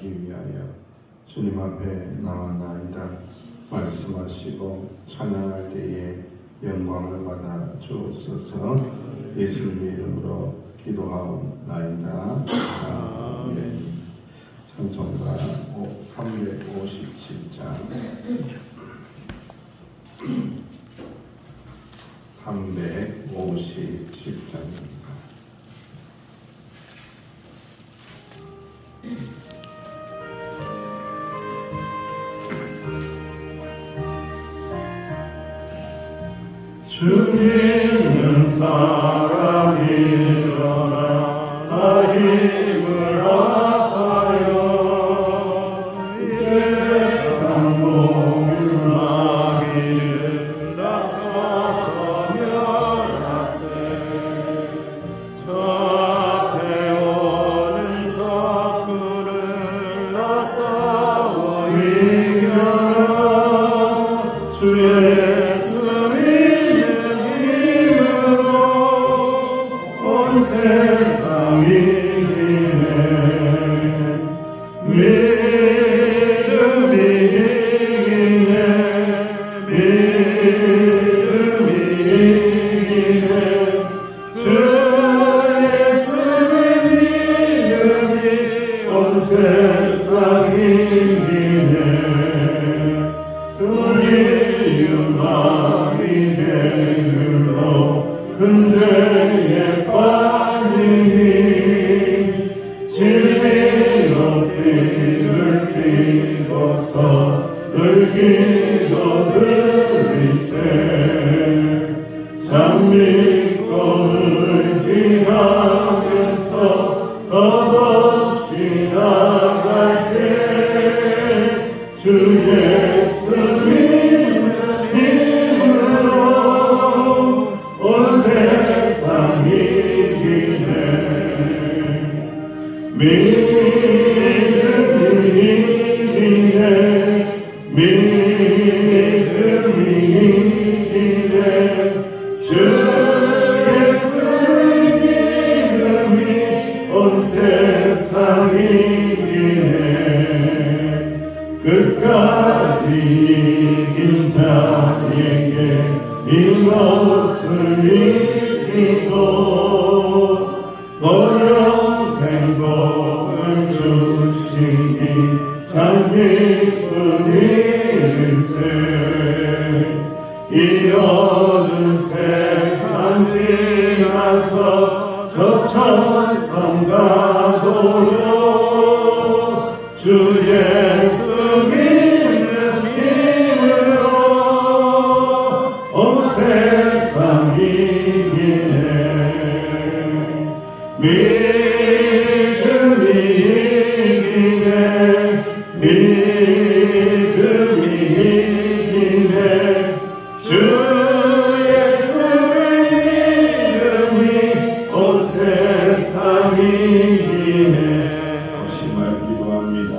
하기 위하여 주님 앞에 나왔나이다 말씀하시고 찬양할 때에 영광을 받아 주옵소서. 예수님의 이름으로 기도하옵나이다. 아멘. 찬송가 357장 357장입니다. 주님은 사람이 일어나 나 힘을 합하여 이 세상 모든 마귀를 다쳐서 멸하세. 저 앞에 오는 적군을 나 싸워 이겨라. 주의 세상이 이기네. 믿음이 이기네. 믿음이 이기네. 주 예수의 믿음이 온 세상이 이기네. 우리 유망이 되늘로 근대에 빠지니 진리로 띠를 띠고서 늘 기도드리세. 장미꽃을 기하면서 덧없이 나갈게. 주 예수 믿는 힘으로 온 세상이 이기네. 믿음이 이기네. 믿음이 이기네. 주 예수의 믿음이 온 세상이 이기네. 끝까지 이긴 자에게 이것을 이기고 또 영생 복을 주시니 참 기쁜 일세. 이 어두운 세상 지나서 저 천성 가도록 주 예수 믿는 힘으로 온 세상이 이기네. 믿음이 이기네. 믿음이 이기네. 주 예수를 믿음이 온 세상이 이기네. 역시말 기도합니다.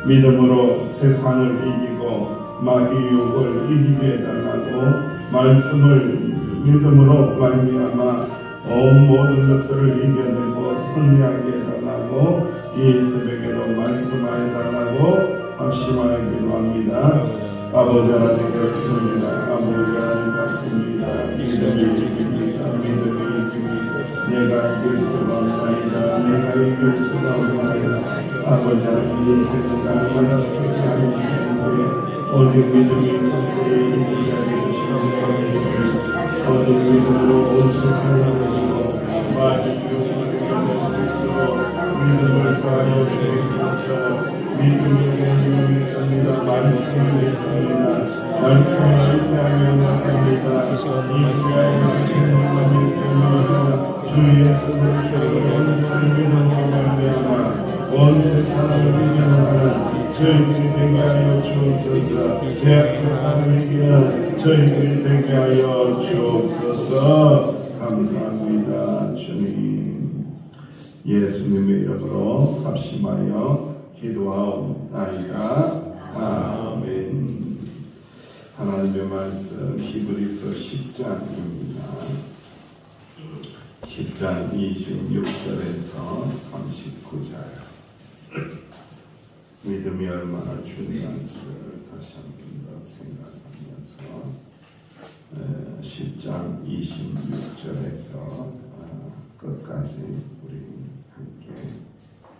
믿음으로 세상을 이기고 마귀 유혹을 이기게 해달라고 말씀을 믿음으로 말미암아 모든 것들을 이겨내고 승리하게 해달라고 이 새벽에도 말씀하여 달라고 합심하여 기도합니다. 아버지 하나님 그렇습니다. 아버지 하나님 같습니다. 믿음이 이깁니다. 믿음이 이깁니다. 내가 이길 수가 없나이다. 내가 이길 수가 없나이다. 아버지 하나님 이 세상을 얼마나 좋게 하시는데 오직 믿음이 있었기에 이기게 해주시옵소서. 오직 믿음으로 온 세상을 보시고 마귀 유혹을 이겨낼 수 있도록 믿음을 더하여 주옵소서. 믿음이 계시는 있습니다. 말씀이 있습니다. 말씀을 의지하며 나갑니다. 이 시간에 주시는 하나님 있습니다. 주 예수 그리스도의 믿음으로 말미암아 온 세상을 이겨나가는 저희들이 되게 하여 주옵소서. 대학 세상을 이기는 저희들이 되게 하여 주옵소서. 감사합니다. 주님 예수님의 이름으로 합심하여 기도하옵나이다. 아멘. 하나님의 말씀 히브리서 10장입니다. 10장 26절에서 39절 믿음이 얼마나 중요한지를 다시 한 번 더 생각하면서 10장 26절에서 끝까지 우리 함께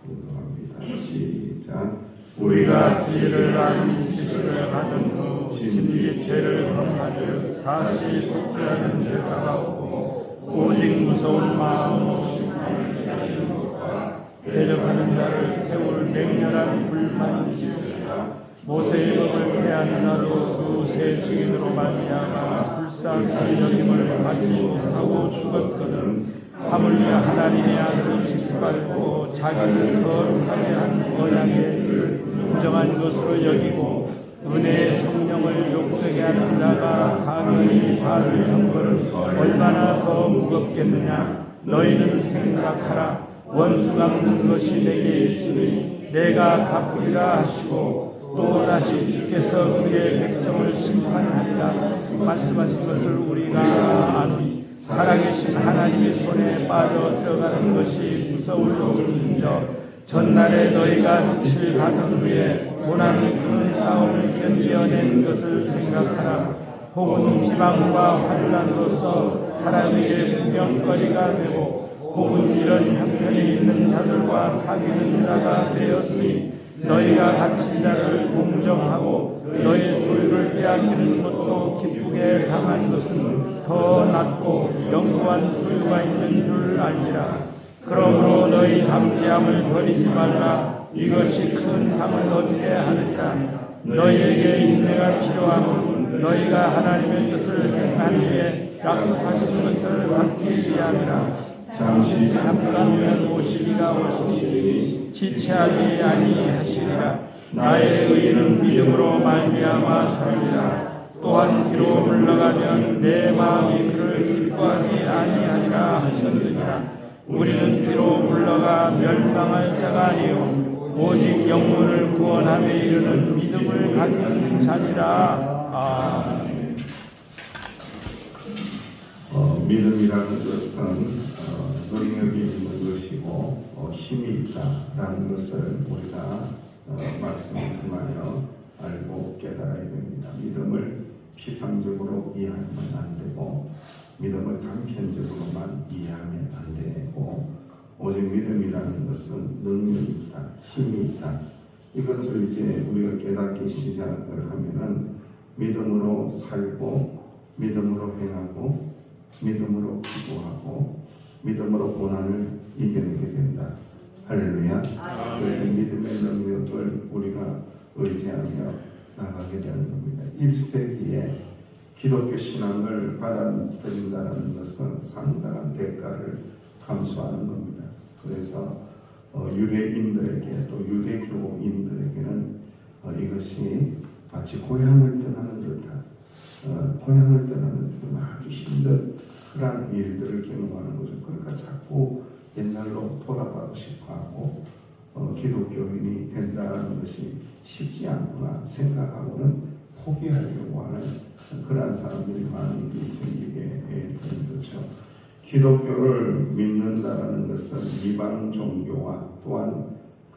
읽어갑니다. 시작. 우리가 지혜를 아는 지식을 받은 후 진리 죄를 범하여 다시 속죄하는 제사가 없고 오직 무서운 마음으로 심판을 기다리는 것과 대적하는 자를 태울 맹렬한 불만이 있으리라. 모세의 법을 폐한 자도 두세 증인으로 말미암아 불쌍히 여김을 받지 못하고 죽었거든. 하물며 하나님의 아들을 짓밟고 자기를 거룩하게 한 언약의 일을 인정한 것으로 여기고 은혜의 성령을 욕되게 하는 자가 가면이 발을 한 것을 얼마나 더 무겁겠느냐. 너희는 생각하라. 원수 갚는 것이 내게 있으니 내가 갚으리라 하시고 또 다시 주께서 그의 백성을 심판하리라 말씀하신 것을 우리가 아노니 살아계신 하나님의 손에 빠져 들어가는 것이 무서울진저 전날에 너희가 빛을 받은 후에 고난을 큰 싸움을 견뎌낸 것을 생각하라. 혹은 비방과 환난으로서 사람에게 구경거리가 되고 혹은 이런 형편에 있는 자들과 사귀는 자가 되었으니 너희가 갇힌 자를 공정하고 너희 소유를 빼앗기는 것도 기쁘게 당한 것은 더 낫고 영구한 소유가 있는 줄 알리라. 그러므로 너희 담대함을 버리지 말라. 이것이 큰 상을 얻게 하느니라. 너희에게 인내가 필요하면 너희가 하나님의 뜻을 행한 후에 약속하신 것을 받기 위함이라. 잠시 잠깐이면 오시리가 오시니 지체하지 아니하시리라. 나의 의인은 믿음으로 말미암아 살리라. 또한 뒤로 물러가면 내 마음이 그를 기뻐하지 아니하리라 하셨느니라. 우리는 뒤로 물러가 멸망할 자가 아니요 오직 영혼을 구원함에 이르는 믿음을 가진 자니라. 아멘. 믿음이라는 것은 능력이 있는 것이고 힘이 있다라는 것을 우리가 말씀을 통하여 알고 깨달아야 됩니다. 믿음을 피상적으로 이해하면 안 되고 믿음을 단편적으로만 이해하면 안 되고 오직 믿음이라는 것은 능력이 있다, 힘이 있다. 이것을 이제 우리가 깨닫기 시작을 하면은 믿음으로 살고 믿음으로 행하고 믿음으로 기도하고 믿음으로 고난을 이겨내게 된다. 할렐루야. 그래서 믿음의 능력을 우리가 의지하며 나가게 되는 겁니다. 1세기에 기독교 신앙을 받아들인다는 것은 상당한 대가를 감수하는 겁니다. 그래서 유대인들에게 또 유대교인들에게는 이것이 마치 고향을 떠나는 듯한 고향을 떠나는 듯한 아주 힘든 그런 일들을 경험하는 거죠. 그러니까 자꾸 옛날로 돌아가고 싶어하고 기독교인이 된다는 것이 쉽지 않구나 생각하고는 포기하려고 하는 그러한 사람들이 많이 생기게 되는 거죠. 기독교를 믿는다는 것은 이방 종교와 또한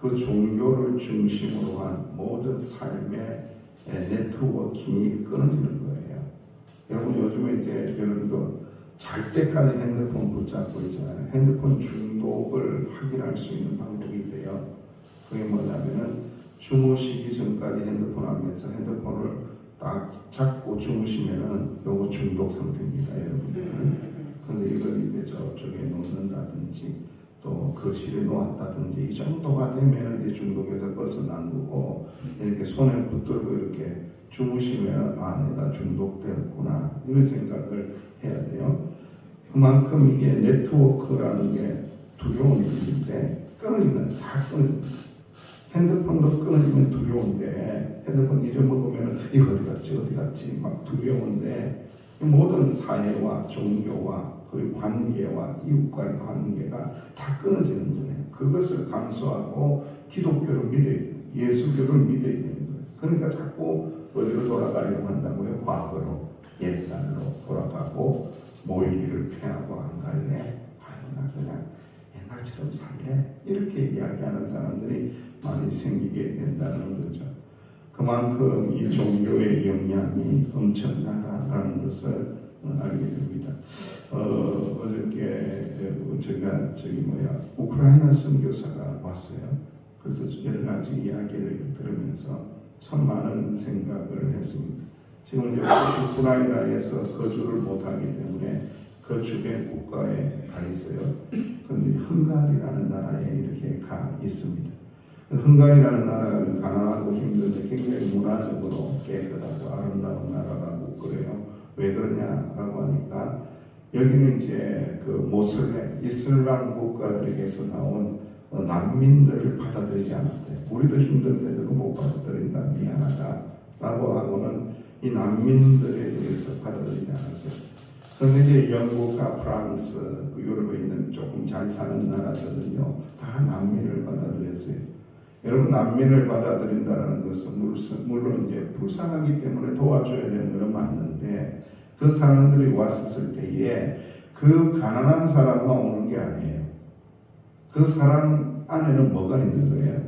그 종교를 중심으로 한 모든 삶의 네트워킹이 끊어지는 거예요. 여러분 요즘에 이제 여러분도 잘 때까지 핸드폰 붙잡고 있잖아요. 핸드폰 중독을 확인할 수 있는 방법이 있대요. 그게 뭐냐면은 주무시기 전까지 핸드폰 하면서 핸드폰을 딱 잡고 주무시면은 요거 중독 상태입니다, 여러분들. 그런데 이걸 이제 저쪽에 놓는다든지 또 거실에 놓았다든지 이 정도가 되면 이제 중독에서 벗어난 거고 이렇게 손에 붙들고 이렇게 주무시면 아 내가 중독되었구나 이런 생각을 해야 돼요. 그만큼 이게 네트워크라는 게 두려운 일인데 끊어지면 다 끊어집니다. 핸드폰도 끊어지면 두려운데 핸드폰 잊어먹으면 이거 어디 갔지 막 두려운데 모든 사회와 종교와 그리고 관계와 이웃과의 관계가 다 끊어지는 거예요. 그것을 감수하고 기독교를 믿어야 돼요. 예수교를 믿어야 되는 거예요. 그러니까 자꾸 어디로 돌아가려고 한다고요? 과거로 옛날로 돌아가고 모이기를 피하고 안 갈래? 아유 나 그냥 옛날처럼 살래? 이렇게 이야기하는 사람들이 많이 생기게 된다는 거죠. 그만큼 이 종교의 영향이 엄청나다라는 것을 알게 됩니다. 어저께 제가 우크라이나 선교사가 왔어요. 그래서 여러 가지 이야기를 들으면서 참 많은 생각을 했습니다. 지금 이제 우크라이나에서 거주를 못하기 때문에 그 주변 국가에 가 있어요. 그런데 헝가리라는 나라에 이렇게 가 있습니다. 헝가리라는 나라는 가난하고 힘든데 굉장히 문화적으로 깨끗하고 아름다운 나라라고 그래요. 왜 그러냐라고 하니까 여기는 이제 그 모슬렘, 이슬람 국가들에게서 나온 난민들을 받아들이지 않았대요. 우리도 힘든데도 못 받아들인다, 미안하다라고 하고는 이 난민들에 대해서 받아들이지 않았어요. 그런데 이제 영국과 프랑스, 유럽에 있는 조금 잘 사는 나라들은요, 다 난민을 받아들였어요. 여러분, 난민을 받아들인다는 것은 물론 이제 불쌍하기 때문에 도와줘야 되는 건 맞는데, 그 사람들이 왔을 때에 그 가난한 사람만 오는 게 아니에요. 그 사람 안에는 뭐가 있는 거예요?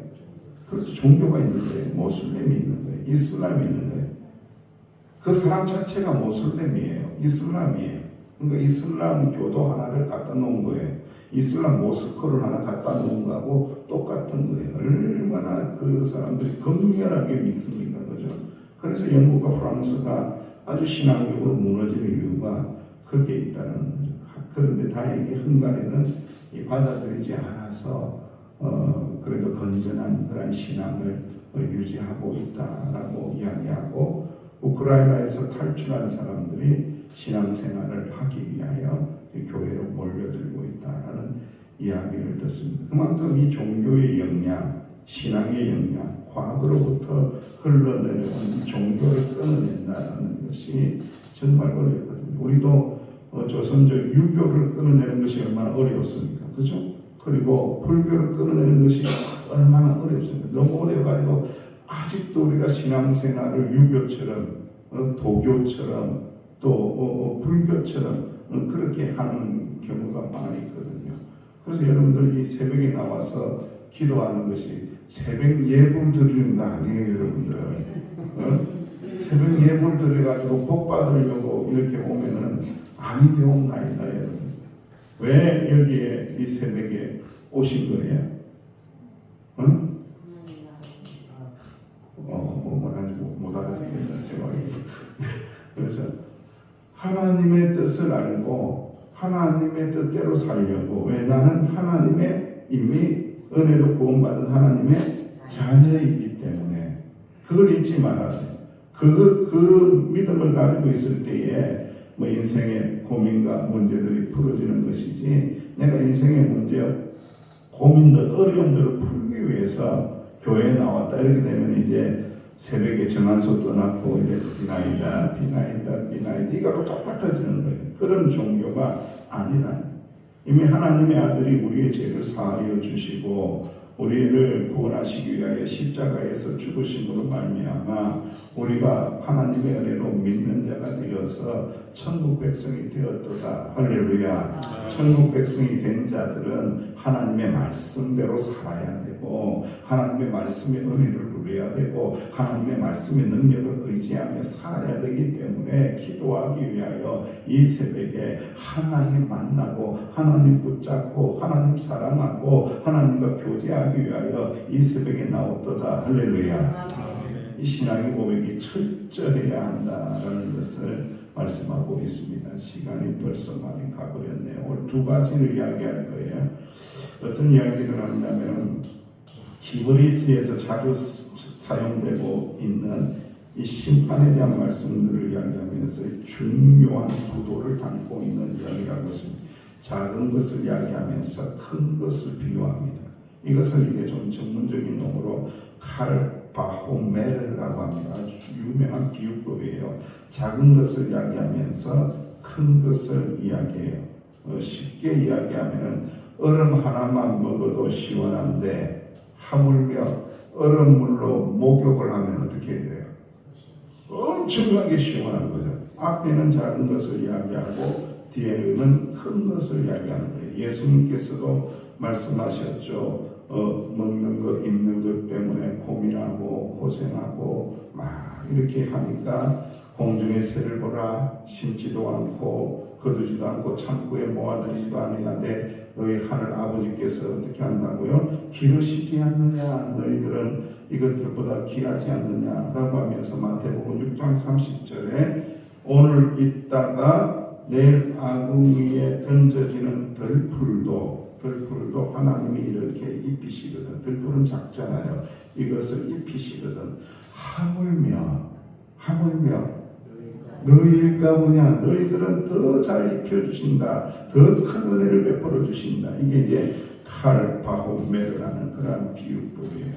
그래서 종교가 있는 거예요. 모슬렘이 있는 거예요. 이슬람이 있는 거예요. 그 사람 자체가 모슬렘이에요. 이슬람이에요. 그러니까 이슬람 교도 하나를 갖다 놓은 거예요. 이슬람 모스크를 하나 갖다 놓은 거하고 똑같은 거예요. 얼마나 그 사람들이 극렬하게 믿습니까? 그죠? 그래서 영국과 프랑스가 아주 신앙적으로 무너지는 이유가 거기에 있다는 거죠. 그런데 다행히 헝가리는 받아들이지 않아서 그래도 건전한 그런 신앙을 유지하고 있다라고 이야기하고, 우크라이나에서 탈출한 사람들이 신앙생활을 하기 위하여 교회로 몰려들고 있다라는 이야기를 듣습니다. 그만큼 이 종교의 영향, 신앙의 영향, 과거로부터 흘러내려온 이 종교를 끊어낸다는 것이 정말 어렵거든요. 우리도 조선족 유교를 끊어내는 것이 얼마나 어려웠습니까? 그죠? 그리고 불교를 끊어내는 것이 얼마나 어렵습니까? 너무 어려워가지고 아직도 우리가 신앙생활을 유교처럼, 도교처럼, 또 불교처럼 그렇게 하는 경우가 많이 있거든요. 그래서 여러분들 이 새벽에 나와서 기도하는 것이 새벽 예불 드리는 거 아니에요, 여러분들. 새벽 예불 드려가지고 복 받으려고 이렇게 오면은 아니 되옵나이다, 여러분. 왜 여기에 이 새벽에 오신 거예요? 응? 못 알아듣겠다, 생각이. 그래서 하나님의 뜻을 알고 하나님의 뜻대로 살려고, 왜 나는 하나님의 이미 은혜로 구원받은 하나님의 자녀이기 때문에 그걸 잊지 말아야 돼요. 그 믿음을 가지고 있을 때에 뭐 인생의 고민과 문제들이 풀어지는 것이지, 내가 인생의 문제, 고민들, 어려움들을 풀기 위해서 교회에 나왔다 이렇게 되면 이제 새벽에 정한소 떠났고 이제 비나이다 이거로 똑같아지는 거예요. 그런 종교가 아니라, 이미 하나님의 아들이 우리의 죄를 사하여 주시고 우리를 구원하시기 위하여 십자가에서 죽으심으로 말미암아 우리가 하나님의 은혜로 믿는 자가 되어서 천국 백성이 되었도다. 할렐루야. 천국 백성이 된 자들은 하나님의 말씀대로 살아야 되고, 하나님의 말씀의 은혜를 누려야 되고, 하나님의 말씀의 능력을 의지하며 살아야 되기 때문에 기도하기 위하여 이 새벽에 하나님 만나고 하나님 붙잡고 하나님 사랑하고 하나님과 교제하기 위하여 이 새벽에 나왔도다. 할렐루야. 이 신앙의 고백이 철저해야 한다라는 것을 말씀하고 있습니다. 시간이 벌써 많이 가버렸네요. 오늘 두 가지를 이야기할 거예요. 어떤 이야기를 하냐면, 히브리스에서 자주 사용되고 있는 이 심판에 대한 말씀들을 이야기하면서 중요한 구도를 담고 있는 이야기라고 했습니다. 작은 것을 이야기하면서 큰 것을 비유합니다. 이것을 이제 좀 전문적인 용어로 칼바호메르라고 합니다. 아주 유명한 비유법이에요. 작은 것을 이야기하면서 큰 것을 이야기해요. 쉽게 이야기하면 얼음 하나만 먹어도 시원한데 하물며 얼음물로 목욕을 하면 어떻게 돼요? 엄청나게 시원한 거죠. 앞에는 작은 것을 이야기하고 뒤에는 큰 것을 이야기하는 거예요. 예수님께서도 말씀하셨죠. 먹는 것, 입는 것 때문에 고민하고 고생하고 막 이렇게 하니까 공중의 새를 보라, 심지도 않고 거두지도 않고 창고에 모아두지도 않으냐데 너희 하늘 아버지께서 어떻게 한다고요? 기르시지 않느냐? 너희들은 이것들보다 귀하지 않느냐라고 하면서 마태복음 6장 30절에 오늘 있다가 내일 아궁 위에 던져지는 들풀도 하나님이 이렇게 입히시거든. 들풀은 작잖아요. 이것을 입히시거든. 하물며 너희일까 보냐. 너희들은 더 잘 입혀주신다. 더 큰 은혜를 베풀어 주신다. 이게 이제 칼바호메르라는 그런 비유법이에요.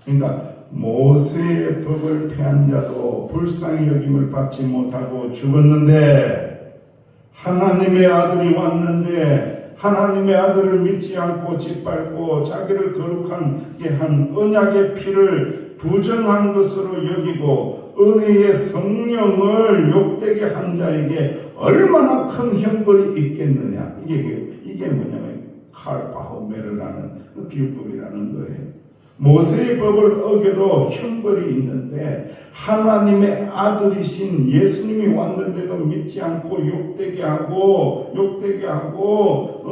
그러니까 모세의 법을 폐한 자도 불쌍히 여김을 받지 못하고 죽었는데 하나님의 아들이 왔는데 하나님의 아들을 믿지 않고 짓밟고 자기를 거룩하게 한 언약의 피를 부정한 것으로 여기고 은혜의 성령을 욕되게 한 자에게 얼마나 큰 형벌이 있겠느냐. 이게 뭐냐면 칼바호메르라는 비유법이라는 거예요. 모세의 법을 어겨도 형벌이 있는데 하나님의 아들이신 예수님이 왔는데도 믿지 않고 욕되게 하고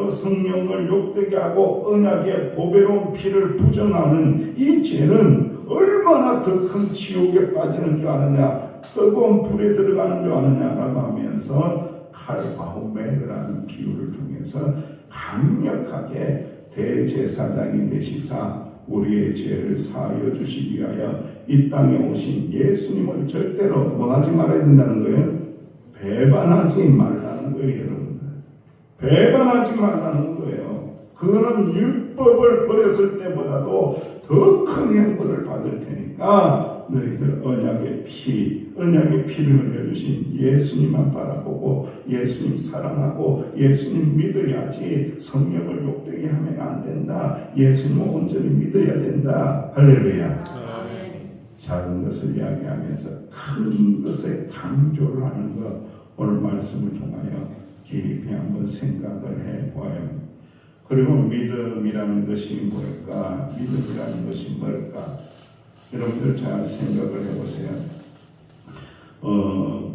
성령을 욕되게 하고 언약의 보배로운 피를 부정하는 이 죄는 얼마나 더 큰 지옥에 빠지는 줄 아느냐, 뜨거운 불에 들어가는 줄 아느냐라고 하면서 칼바호메르라는 비유를 통해서 강력하게 대제사장이 되시사 우리의 죄를 사하여 주시기 위하여 이 땅에 오신 예수님을 절대로 뭐하지 말아야 된다는 거예요? 배반하지 말라는 거예요, 여러분들. 배반하지 말라는 거예요. 그거는 율법을 버렸을 때보다도 더 큰 형벌을 받을 테니까 너희들 언약의 피를 흘려주신 예수님만 바라보고 예수님 사랑하고 예수님 믿어야지 성령을 욕되게 하면 안 된다. 예수님을 온전히 믿어야 된다. 할렐루야. 작은 것을 이야기하면서 큰 것에 강조를 하는 것, 오늘 말씀을 통하여 깊이 한번 생각을 해보아야 합니다. 그리고 믿음이라는 것이 뭘까? 믿음이라는 것이 뭘까? 여러분들 잘 생각을 해보세요.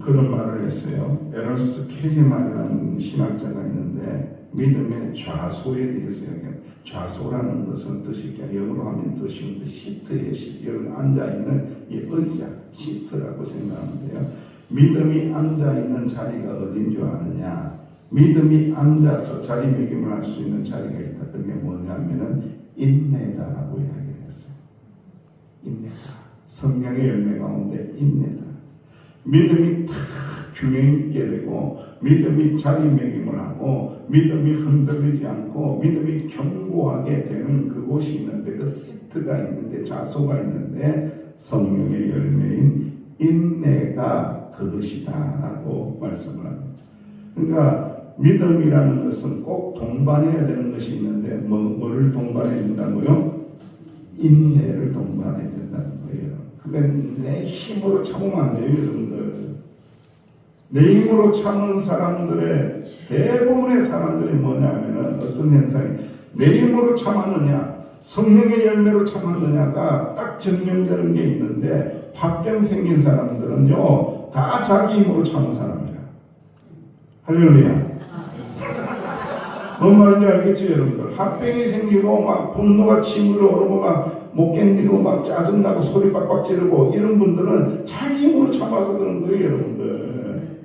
그런 말을 했어요. 에너스트 케지만이라는 신학자가 있는데 믿음의 좌소에 대해서 얘기해요. 좌소라는 것은 뜻이 영어로 하면 더 쉬운데 시트예요. 여기 앉아있는 이 의자, 시트라고 생각하는데요. 믿음이 앉아있는 자리가 어딘 줄 아느냐? 믿음이 앉아서 자리매김을 할 수 있는 자리가 있다. 그게 뭐냐면은 인내다라고 이야기를 했어요. 인내다. 성령의 열매 가운데 인내다. 믿음이 탁 균형 있게 되고 믿음이 자리매김을 하고 믿음이 흔들리지 않고 믿음이 견고하게 되는 그곳이 있는데 그 시트가 있는데 좌소가 있는데 성령의 열매인 인내가 그것이다라고 말씀을 합니다. 그러니까 믿음이라는 것은 꼭 동반해야 되는 것이 있는데 뭐를 동반해야 된다고요? 인내를 동반해야 된다는 거예요. 근데 내 힘으로 참으면 안 돼요, 여러분들. 내 힘으로 참는 사람들의 대부분의 사람들이 뭐냐면은 어떤 현상이 내 힘으로 참았느냐, 성령의 열매로 참았느냐가 딱 증명되는 게 있는데 화병 생긴 사람들은요 다 자기 힘으로 참은 사람이야. 할렐루야. 뭔 말인지 알겠죠, 여러분들? 합병이 생기고 막 분노가 침으로 오르고 막 못 견디고 막 짜증나고 소리 빡빡 지르고 이런 분들은 자기 힘으로 참아서 그런 거예요, 여러분들.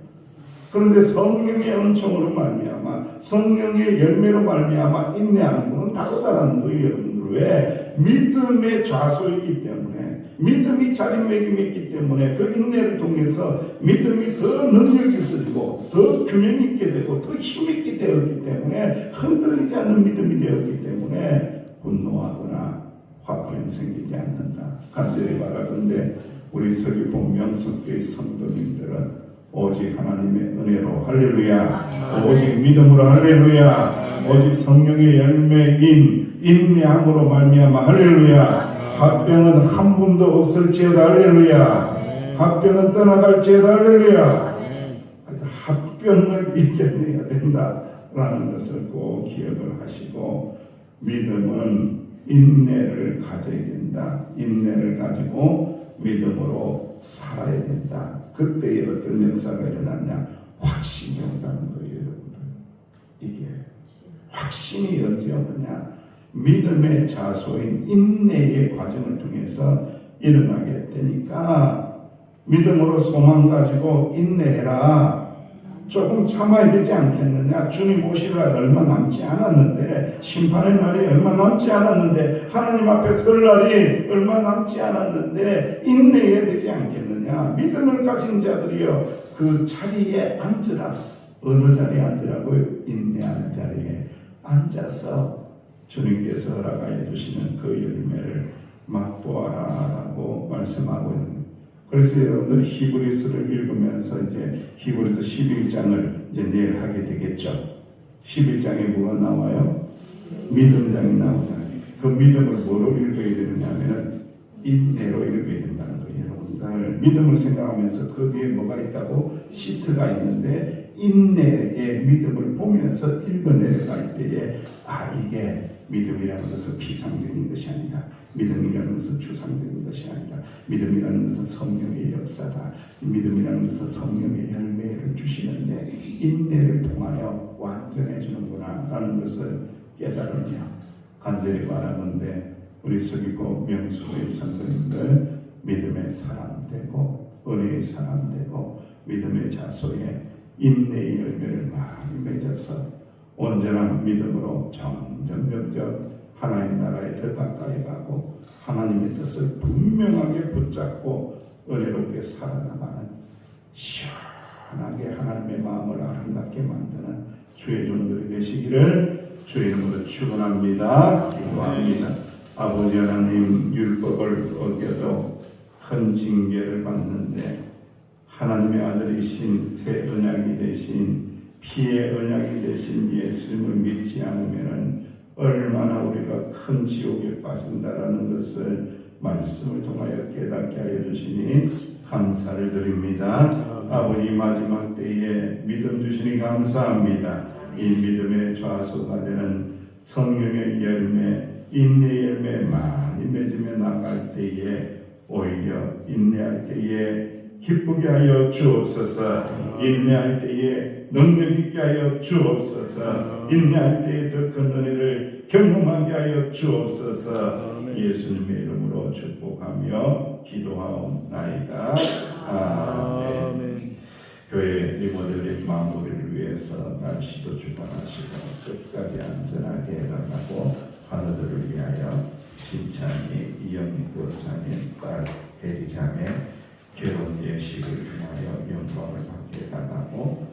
그런데 성령의 은총으로 말미암아 성령의 열매로 말미암아 인내하는 분은 다르다는 거예요, 여러분들. 왜? 믿음의 좌소이기 때문에, 믿음이 자리매김이 있기 때문에 그 인내를 통해서 믿음이 더 능력이 있어지고 더 균형 있게 되고 더 힘있게 되었기 때문에 흔들리지 않는 믿음이 되었기 때문에 분노하거나 화병이 생기지 않는다. 간절히 바라건대 우리 서귀포 명성교회 성도님들은 오직 하나님의 은혜로 할렐루야, 오직 믿음으로 할렐루야, 오직 성령의 열매인 인내함으로 말미암아 할렐루야, 합병은 한 분도 없을지어다 할렐루야, 합병은 떠나갈지어다 할렐루야. 합병을 이겨내야 된다라는 것을 꼭 기억을 하시고, 믿음은 인내를 가져야 된다. 인내를 가지고 믿음으로 살아야 된다. 그때에 어떤 역사가 일어났냐? 확신이 온다는 거예요, 여러분들. 이게 확신이 언제 오느냐? 믿음의 자소인 인내의 과정을 통해서 일어나게 되니까 믿음으로 소망 가지고 인내해라. 조금 참아야 되지 않겠느냐? 주님 오실 날 얼마 남지 않았는데, 심판의 날이 얼마 남지 않았는데, 하나님 앞에 설 날이 얼마 남지 않았는데 인내해야 되지 않겠느냐? 믿음을 가진 자들이여 그 자리에 앉으라. 어느 자리에 앉으라고요? 인내하는 자리에 앉아서 주님께서 허락하여 주시는 그 열매를 맛보아라 라고 말씀하고 있는 거예요. 그래서 여러분들 히브리서를 읽으면서 이제 히브리서 11장을 이제 내일 하게 되겠죠. 11장에 뭐가 나와요? 믿음장이 나오잖아요. 그 믿음을 뭐로 읽어야 되느냐면은 인내로 읽어야 된다는 거예요. 여러분들 믿음을 생각하면서 그 뒤에 뭐가 있다고? 시트가 있는데 인내의 믿음을 보면서 읽어내려갈 때에 이게 믿음이라는 것은 피상적인 것이 아니다. 믿음이라는 것은 추상적인 것이 아니다. 믿음이라는 것은 성령의 역사다. 믿음이라는 것은 성령의 열매를 주시는데 인내를 통하여 완전해 주는구나 라는 것을 깨달으며 간절히 바라는데 우리 서귀포 명수의 성도님들 믿음의 사람 되고 은혜의 사람 되고 믿음의 자소에 인내의 열매를 많이 맺어서 온전한 믿음으로 점점 하나님 나라에 더 가까이 가고 하나님의 뜻을 분명하게 붙잡고 은혜롭게 살아나가는 시원하게 하나님의 마음을 아름답게 만드는 주의 종들이 되시기를 주의 이름으로 축원합니다. 기도합니다. 아버지 하나님, 율법을 어겨도 큰 징계를 받는데 하나님의 아들이신 새 언약이 되신 피의 언약이 되신 예수님을 믿지 않으면 얼마나 우리가 큰 지옥에 빠진다라는 것을 말씀을 통하여 깨닫게 하여 주시니 감사를 드립니다. 아버지 마지막 때에 믿음 주시니 감사합니다. 이 믿음의 좌소가 되는 성령의 열매, 인내의 열매 많이 맺으며 나갈 때에 오히려 인내할 때에 기쁘게 하여 주옵소서. 인내할 때에 능력 있게 하여 주옵소서. 인내할 때에 더 큰 은혜를 경험하게 하여 주옵소서. 예수님의 이름으로 축복하며 기도하옵나이다. 아멘. 교회 리모델링 마무리를 위해서 날씨도 주관하시고 끝까지 안전하게 해나가고 환우들을 위하여 신창이 이영구 사님 딸 대리장의 결혼 예식을 통하여 영광을 받게 해나가고